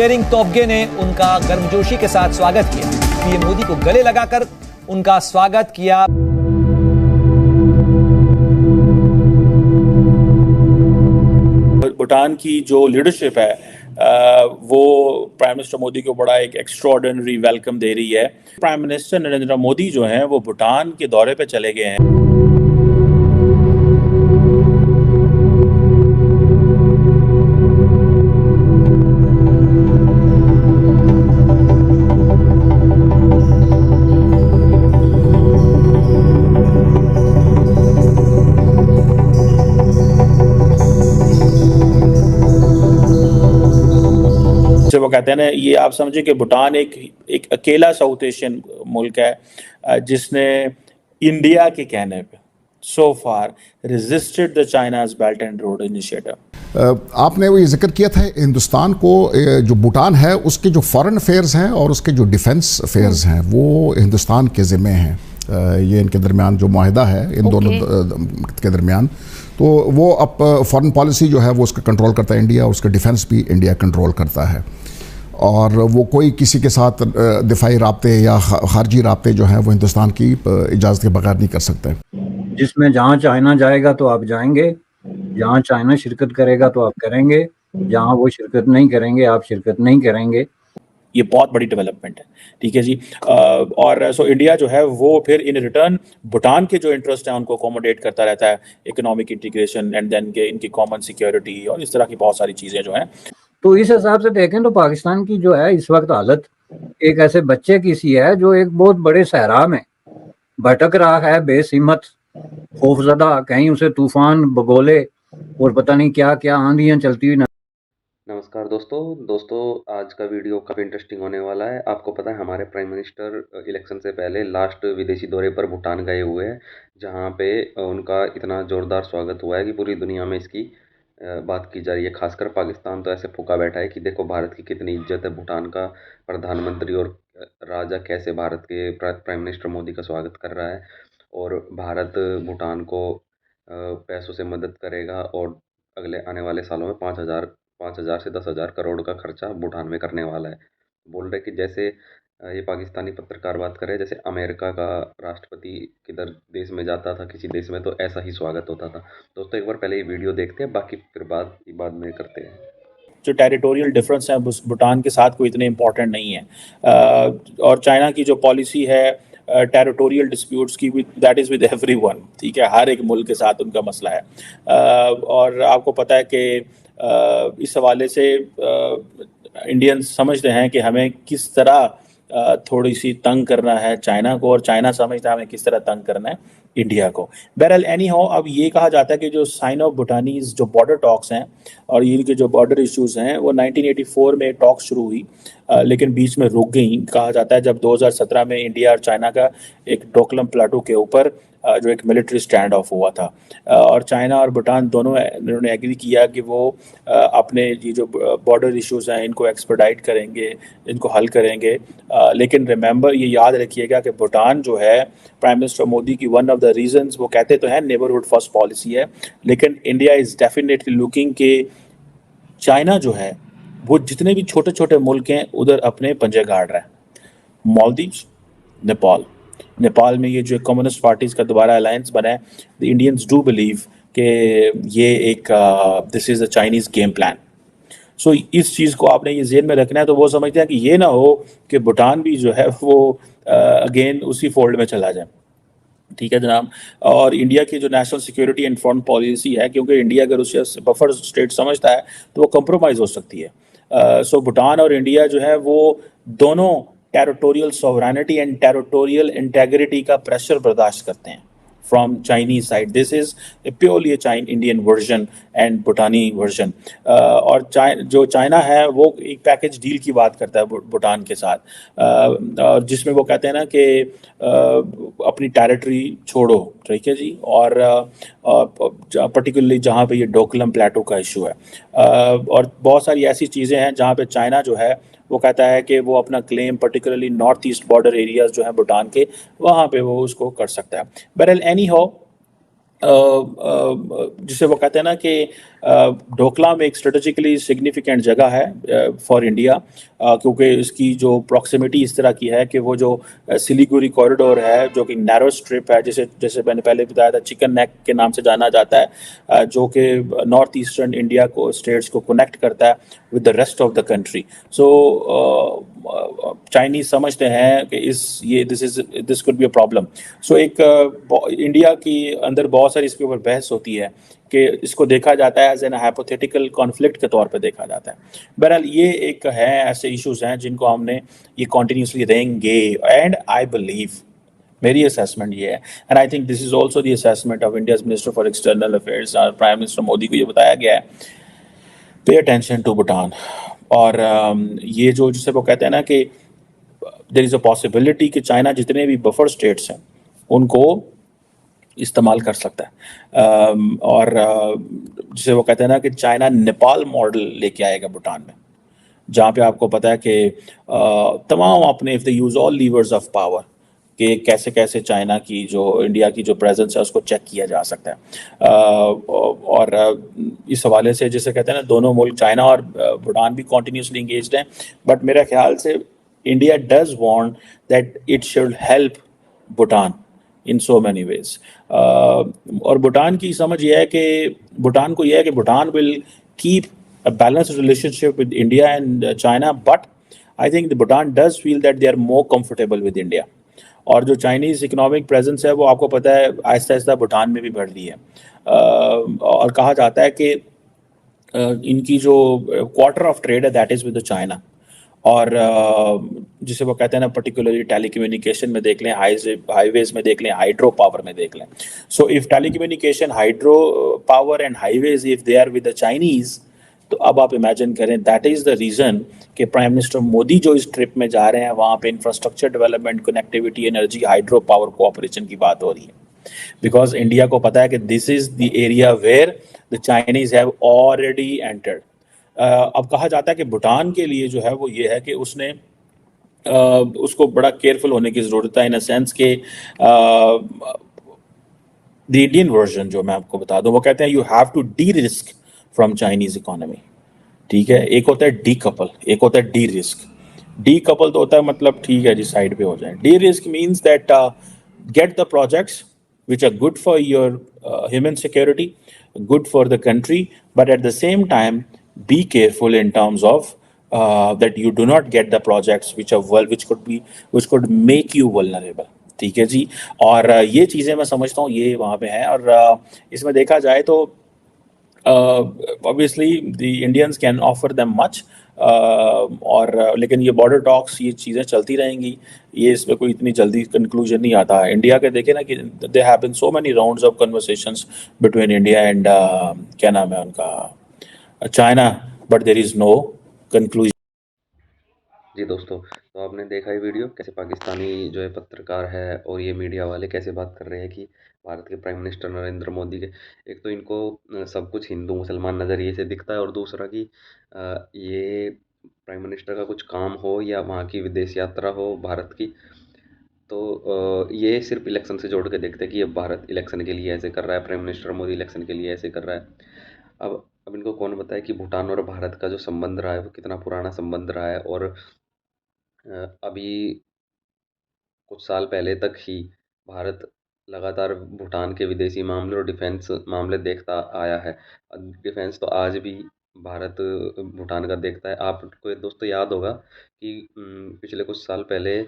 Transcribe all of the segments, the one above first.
शेरिंग तोब्गे ने उनका गर्मजोशी के साथ स्वागत किया। पीएम मोदी को गले लगाकर उनका स्वागत किया। भूटान की जो लीडरशिप है वो प्राइम मिनिस्टर मोदी को बड़ा एक एक्स्ट्राऑर्डिनरी वेलकम दे रही है। प्राइम मिनिस्टर नरेंद्र मोदी जो हैं वो भूटान के दौरे पे चले गए हैं। वो कहते हैं ना, ये आप समझे कि भूटान एक अकेला साउथ एशियन मुल्क है जिसने इंडिया के कहने पे so far resisted the China's belt and road initiative. आपने वो ये जिक्र किया था हिंदुस्तान को, जो भूटान है उसके जो फॉरेन अफेयर्स हैं और उसके जो डिफेंस अफेयर्स हैं वो हिंदुस्तान के ज़िम्मे हैं। ये इनके दरमियान जो मुआहिदा है इन दोनों के दरमियान, तो वो अब फॉरेन पॉलिसी जो है वो उसका कंट्रोल करता है इंडिया, उसका डिफेंस भी इंडिया कंट्रोल करता है। और वो कोई किसी के साथ दिफाई राब्ते या खारजी राब्ते जो हैं वो हिंदुस्तान की इजाज़त के बगैर नहीं कर सकते। जिसमें जहाँ चाइना जाएगा तो आप जाएंगे, जहाँ चाइना शिरकत करेगा तो आप करेंगे, जहाँ वो शिरकत नहीं करेंगे आप शिरकत नहीं करेंगे। ये बहुत बड़ी डेवलपमेंट है, ठीक है जी। और सो इंडिया जो है वो फिर इन रिटर्न भूटान के जो इंटरेस्ट हैं उनको अकोमोडेट करता रहता है, इकोनॉमिक इंटीग्रेशन एंड देन के इनकी कॉमन सिक्योरिटी और इस तरह की बहुत सारी चीज़ें जो हैं। तो इस हिसाब से देखें तो पाकिस्तान की जो है इस वक्त हालत एक ऐसे बच्चे की सी है जो एक बहुत बड़े सहरा में भटक रहा है, बेसिमत, खौफजदा, कहीं उसे तूफान बगोले और पता नहीं क्या क्या आंधियां चलती हुई। नमस्कार दोस्तों, आज का वीडियो काफ़ी इंटरेस्टिंग होने वाला है। आपको पता है हमारे प्राइम मिनिस्टर इलेक्शन से पहले लास्ट विदेशी दौरे पर भूटान गए हुए हैं, जहां पे उनका इतना ज़ोरदार स्वागत हुआ है कि पूरी दुनिया में इसकी बात की जा रही है। खासकर पाकिस्तान तो ऐसे फूका बैठा है कि देखो भारत की कितनी इज्जत है। भूटान का प्रधानमंत्री और राजा कैसे भारत के प्राइम मिनिस्टर मोदी का स्वागत कर रहा है, और भारत भूटान को पैसों से मदद करेगा और अगले आने वाले सालों में 5,000 से 10,000 करोड़ का खर्चा भूटान में करने वाला है। बोल रहे कि जैसे ये पाकिस्तानी पत्रकार बात कर रहे हैं जैसे अमेरिका का राष्ट्रपति किधर देश में जाता था किसी देश में तो ऐसा ही स्वागत होता था। दोस्तों एक बार पहले ये वीडियो देखते हैं, बाकी फिर बाद में करते हैं। जो टेरिटोरियल डिफरेंस है भूटान के साथ कोई इतने इम्पोर्टेंट नहीं है, और चाइना की जो पॉलिसी है टेरिटोरियल डिस्प्यूट्स की, दैट इज़ विद एवरीवन, ठीक है, हर एक मुल्क के साथ उनका मसला है। और आपको पता है कि इस हवाले से इंडियन्स समझते हैं कि हमें किस तरह थोड़ी सी तंग करना है चाइना को, और चाइना समझता है हमें किस तरह तंग करना है इंडिया को। बहरहाल एनी हाउ, अब ये कहा जाता है कि जो साइन ऑफ भूटानीज जो बॉर्डर टॉक्स हैं और इनके जो बॉर्डर इश्यूज हैं वो 1984 में टॉक्स शुरू हुई, लेकिन बीच में रुक गई। कहा जाता है जब 2017 में इंडिया और चाइना का एक डोकलम प्लाटू के ऊपर जो एक मिलिट्री स्टैंड ऑफ हुआ था, और चाइना और भूटान दोनों ने एग्री किया कि वो अपने ये जो बॉर्डर इश्यूज हैं इनको एक्सपर्डाइट करेंगे, इनको हल करेंगे। लेकिन रिमेंबर, ये याद रखिएगा कि भूटान जो है प्राइम मिनिस्टर मोदी की वन ऑफ द रीजंस, वो कहते तो हैं नेबरहुड फर्स्ट पॉलिसी है, लेकिन इंडिया इज़ डेफिनेटली लुकिंग के चाइना जो है वो जितने भी छोटे छोटे मुल्क हैं उधर अपने पंजे गाड़ रहा है। मालदीव्स, नेपाल में ये जो कम्युनिस्ट पार्टीज का दोबारा अलायंस बना है, द इंडियंस डू बिलीव कि ये एक this is a Chinese game plan. So इस चीज़ को आपने ये जेहन में रखना है। तो वो समझते हैं कि ये ना हो कि भूटान भी जो है वो अगेन उसी फोल्ड में चला जाए, ठीक है जनाब। और इंडिया की जो national security and foreign policy है, क्योंकि इंडिया अगर उसे बफर स्टेट समझता है तो वो कंप्रोमाइज़ हो सकती है। सो भूटान और इंडिया जो है वो दोनों territorial sovereignty and territorial integrity का प्रेशर बर्दाश्त करते हैं from Chinese side. This is purely Indian version and Bhutani version. और जो चाइना है वो एक पैकेज डील की बात करता है भूटान के साथ, जिसमें वो कहते हैं ना कि अपनी टेरिटरी छोड़ो, ठीक है जी, और पर्टिकुलरली जहाँ पे ये डोकलम प्लेटो का इशू है, और बहुत सारी ऐसी चीज़ें हैं जहाँ पे चाइना जो है वो कहता है कि वो अपना claim particularly north east border areas जो हैं भूटान के, वहाँ पे वो उसको कर सकता है। बहरहाल एनी हो, जिसे वो कहते हैं ना कि डोकलाम एक स्ट्रेटेजिकली सिग्निफिकेंट जगह है फॉर इंडिया, क्योंकि इसकी जो प्रॉक्सिमिटी इस तरह की है कि वो जो सिलीगुड़ी कॉरिडोर है जो कि नैरो स्ट्रिप है, जैसे जैसे मैंने पहले बताया था चिकन नेक के नाम से जाना जाता है, जो कि नॉर्थ ईस्टर्न इंडिया को स्टेट्स को कनेक्ट करता है with the rest of the country. So Chinese समझते हैं कि this could be a problem. So एक इंडिया की अंदर बहुत सारी इसके ऊपर बहस होती है कि इसको देखा जाता है एज एन हाइपोथेटिकल कॉन्फ्लिक्ट के तौर पे देखा जाता है। बहरहाल ये एक है, ऐसे इश्यूज हैं जिनको हमने ये कॉन्टीन्यूसली रहेंगे, एंड आई बिलीव, मेरी असेसमेंट ये है, and I think this is also the assessment of India's minister for external affairs, prime minister Modi को ये बताया गया है, पे अटेंशन टू भूटान। और ये जो जिसे वो कहते हैं ना कि देर इज़ अ पॉसिबिलिटी कि चाइना जितने भी बफर स्टेट्स हैं उनको इस्तेमाल कर सकता है, और जिसे वो कहते हैं ना कि चाइना नेपाल मॉडल लेके आएगा भूटान में, जहाँ पे आपको पता है कि तमाम अपने if they use all levers of power कि कैसे कैसे चाइना की जो इंडिया की जो प्रेजेंस है उसको चेक किया जा सकता है। और इस हवाले से जैसे कहते हैं ना दोनों मुल्क चाइना और भूटान भी कॉन्टीन्यूसली इंगेज्ड हैं, बट मेरे ख्याल से India does want that it should help Bhutan in so many ways. और भूटान की समझ यह है कि भूटान को यह है कि Bhutan will keep a balanced relationship with India and China, but I think the Bhutan does feel that they are more comfortable with India. और जो चाइनीज़ इकोनॉमिक प्रेजेंस है वो आपको पता है आहिस्ता आहिस्ता भूटान में भी बढ़ रही है, और कहा जाता है कि इनकी जो क्वार्टर ऑफ ट्रेड है दैट इज़ विद चाइना। और जिसे वो कहते हैं ना पर्टिकुलरली टेलीकम्युनिकेशन में देख लें, हाईवेज में देख लें, हाइड्रो पावर में देख लें। So if telecommunication, hydro power and highways if they are with the Chinese, तो अब आप इमेजिन करें दैट इज़ द रीज़न कि प्राइम मिनिस्टर मोदी जो इस ट्रिप में जा रहे हैं वहाँ पे infrastructure development, connectivity, energy, hydro power cooperation की बात हो रही है, बिकॉज इंडिया को पता है कि this is the area where the Chinese have already entered. अब कहा जाता है कि भूटान के लिए जो है वो ये है कि उसने उसको बड़ा केयरफुल होने की ज़रूरत है, इन अ सेंस के द इंडियन वर्जन जो मैं आपको बता दूं वो कहते हैं you have to derisk from Chinese economy. ठीक है, एक होता है डी कपल, एक होता है डी रिस्क। डी कपल तो होता है मतलब ठीक है जी साइड पे हो जाए, D risk means that get the projects which are good for your human security, good for the country, but at the same time be careful in terms of that you do not get the projects which are which could make you vulnerable। ठीक है जी, और ये चीज़ें मैं समझता हूँ ये वहाँ पे हैं, और इसमें देखा जाए तो obviously the Indians can offer them much, और लेकिन ये बॉर्डर टॉक्स ये चीज़ें चलती रहेंगी, ये इसमें कोई इतनी जल्दी कंक्लूजन नहीं आता है। इंडिया के देखे ना कि they have been so many rounds of conversations between India and क्या नाम है उनका, China, but there is no conclusion. जी दोस्तों, तो आपने देखा ही वीडियो कैसे पाकिस्तानी जो है पत्रकार है और ये मीडिया वाले कैसे बात कर रहे हैं कि भारत के प्राइम मिनिस्टर नरेंद्र मोदी के, एक तो इनको सब कुछ हिंदू मुसलमान नज़रिए से दिखता है, और दूसरा कि ये प्राइम मिनिस्टर का कुछ काम हो या वहाँ की विदेश यात्रा हो भारत की, तो ये सिर्फ इलेक्शन से जोड़ के देखते हैं कि ये भारत इलेक्शन के लिए ऐसे कर रहा है, प्राइम मिनिस्टर मोदी इलेक्शन के लिए ऐसे कर रहा है। अब इनको कौन बताए कि भूटान और भारत का जो संबंध रहा है वो कितना पुराना संबंध रहा है, और अभी कुछ साल पहले तक ही भारत लगातार भूटान के विदेशी मामले और डिफेंस मामले देखता आया है। डिफेंस तो आज भी भारत भूटान का देखता है। आपको दोस्तों याद होगा कि पिछले कुछ साल पहले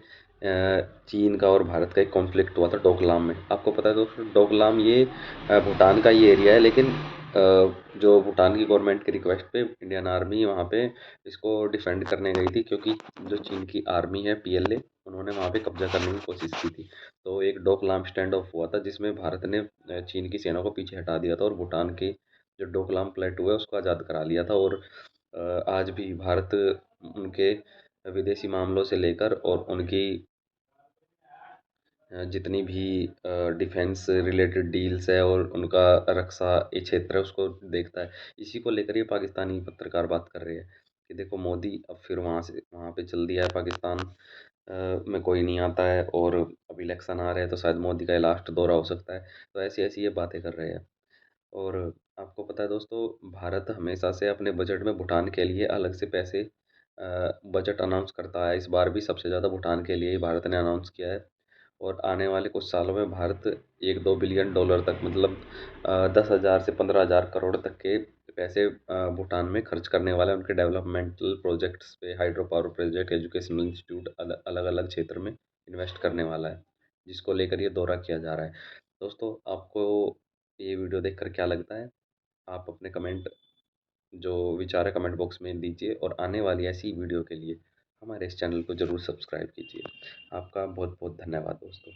चीन का और भारत का एक कॉन्फ्लिक्ट हुआ था डोकलाम में। आपको पता है दोस्तों, डोकलाम ये भूटान का ही एरिया है, लेकिन जो भूटान की गवर्नमेंट की रिक्वेस्ट पे इंडियन आर्मी वहाँ पे इसको डिफेंड करने गई थी, क्योंकि जो चीन की आर्मी है पीएलए, उन्होंने वहाँ पे कब्जा करने की कोशिश की थी। तो एक डोकलाम स्टैंड ऑफ हुआ था जिसमें भारत ने चीन की सेना को पीछे हटा दिया था और भूटान के जो डोकलाम प्लेटू है उसको आज़ाद करा लिया था। और आज भी भारत उनके विदेशी मामलों से लेकर और उनकी जितनी भी डिफेंस रिलेटेड डील्स है और उनका रक्षा ये क्षेत्र है उसको देखता है। इसी को लेकर ये पाकिस्तानी पत्रकार बात कर रहे हैं कि देखो मोदी अब फिर वहाँ पे चल दिया है, पाकिस्तान में कोई नहीं आता है, और अब इलेक्शन आ रहे हैं तो शायद मोदी का ये लास्ट दौरा हो सकता है। तो ऐसी ऐसी ये बातें कर रहे हैं। और आपको पता है दोस्तों, भारत हमेशा से अपने बजट में भूटान के लिए अलग से पैसे बजट अनाउंस करता है। इस बार भी सबसे ज़्यादा भूटान के लिए ही भारत ने अनाउंस किया है। और आने वाले कुछ सालों में भारत 1-2 बिलियन डॉलर तक, मतलब 10,000 से 15,000 करोड़ तक के पैसे भूटान में खर्च करने वाला है, उनके डेवलपमेंटल प्रोजेक्ट्स पे, hydro power project, educational institute, अलग अलग क्षेत्र में इन्वेस्ट करने वाला है, जिसको लेकर ये दौरा किया जा रहा है। दोस्तों, आपको ये वीडियो देखकर क्या लगता है? आप अपने कमेंट, जो विचार है, कमेंट बॉक्स में दीजिए और आने वाली ऐसी वीडियो के लिए हमारे इस चैनल को ज़रूर सब्सक्राइब कीजिए। आपका बहुत बहुत धन्यवाद दोस्तों।